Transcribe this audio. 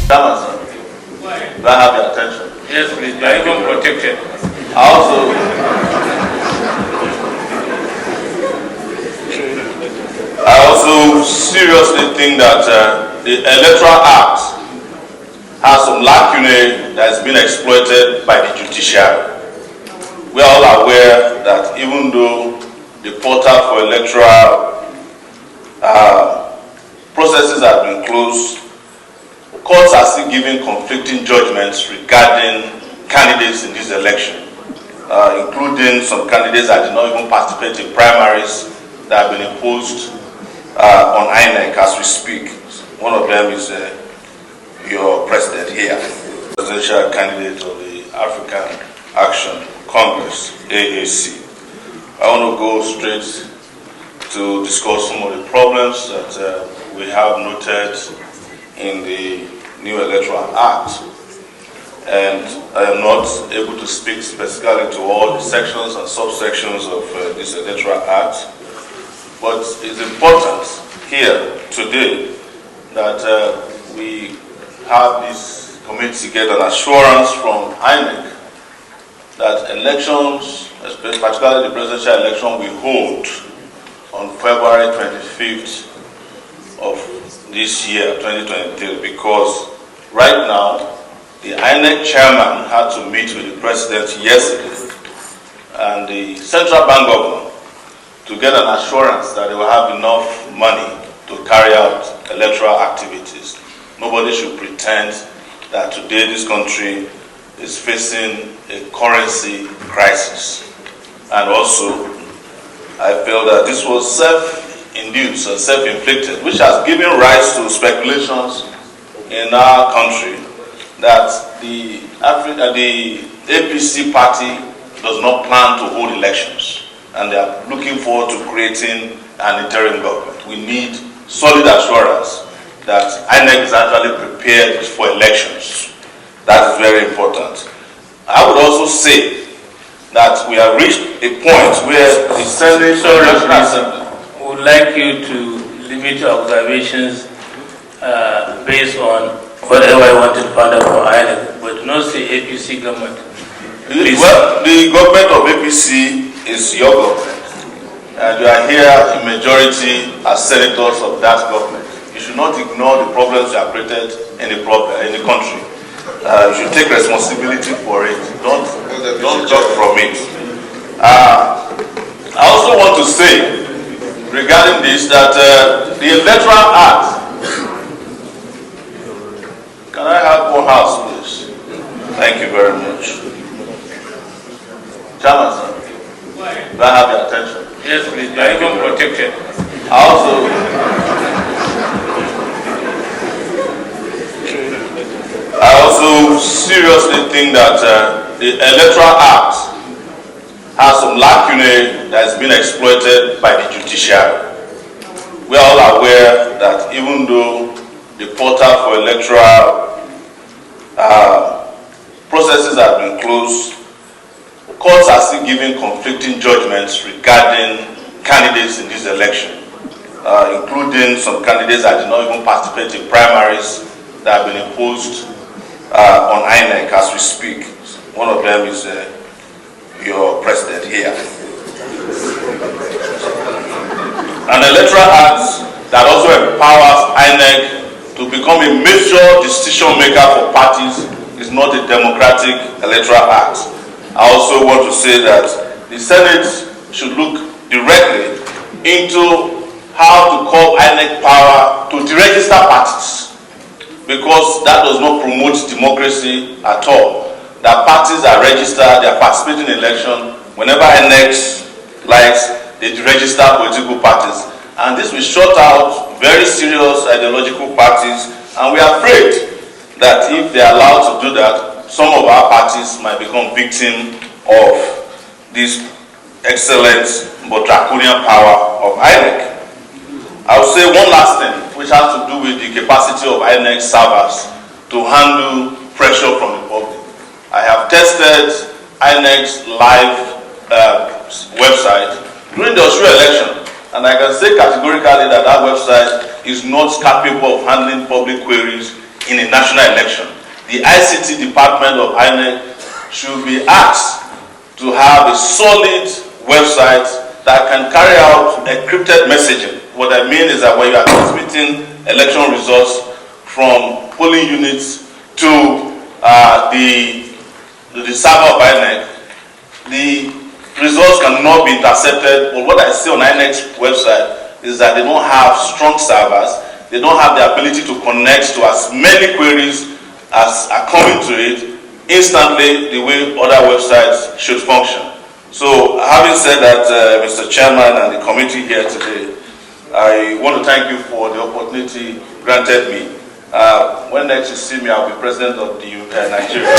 Chairman, sir. Do I have your attention? Yes, please. You are even protected. I also seriously think that the Electoral Act has some lacunae that has been exploited by the judiciary. We are all aware that even though the portal for electoral processes have been closed, courts are still giving conflicting judgments regarding candidates in this election, including some candidates that did not even participate in primaries that have been imposed on INEC as we speak. One of them is your president here, presidential candidate of the African Action Congress, AAC. I want to go straight to discuss some of the problems that we have noted in the new Electoral Act. And I am not able to speak specifically to all the sections and subsections of this Electoral Act, but it's important here today that we have this committee get an assurance from INEC that elections, particularly the presidential election, we hold on February 25th of this year, 2023, because right now, the INEC chairman had to meet with the president yesterday and the central bank governor to get an assurance that they will have enough money to carry out electoral activities. Nobody should pretend that today this country is facing a currency crisis. And also, I feel that this was self-induced and self-inflicted, which has given rise to speculations in our country that the APC party does not plan to hold elections, and they are looking forward to creating an interim government. We need solid assurance that INEC is actually prepared for elections. That is very important. I would also say that we have reached a point where the Senate would like you to limit your observations based on whatever I wanted to find out for INEC, but not say APC government. Please. Well, the government of APC is your government, and you are here in majority as senators of that government. You should not ignore the problems you have created in the country. You should take responsibility for it. Don't talk from it. I also want to say regarding this that the Electoral Act. Can I have one house, please? Thank you very much. Chairman, sir. Do I have your attention? Yes, please. You are even protected. I also seriously think that the Electoral Act has some lacunae that has been exploited by the judiciary. We are all aware that even though the portal for electoral processes have been closed, courts are still giving conflicting judgments regarding candidates in this election, including some candidates that did not even participate in primaries that have been imposed on INEC as we speak. One of them is your president here. An Electoral Act that also empowers INEC to become a major decision maker for parties is not a democratic Electoral Act. I also want to say that the Senate should look directly into how to call INEC power to deregister parties, because that does not promote democracy at all. That parties are registered, they are participating in election. Whenever INEC likes, they deregister political parties. And this will shut out very serious ideological parties, and we are afraid that if they are allowed to do that, some of our parties might become victims of this excellent but draconian power of INEC. I will say one last thing, which has to do with the capacity of INEC servers to handle pressure from the public. I have tested INEC's live website during the Sowore election, and I can say categorically that that website is not capable of handling public queries in a national election. The ICT department of INEC should be asked to have a solid website that can carry out encrypted messaging. What I mean is that when you are transmitting election results from polling units to the server of INEC, the results cannot be intercepted. But what I see on INEC's website is that they don't have strong servers. They don't have the ability to connect to as many queries as are coming to it instantly the way other websites should function. So having said that, Mr. Chairman and the committee here today, I want to thank you for the opportunity granted me. When next you see me, I'll be president of the Nigeria.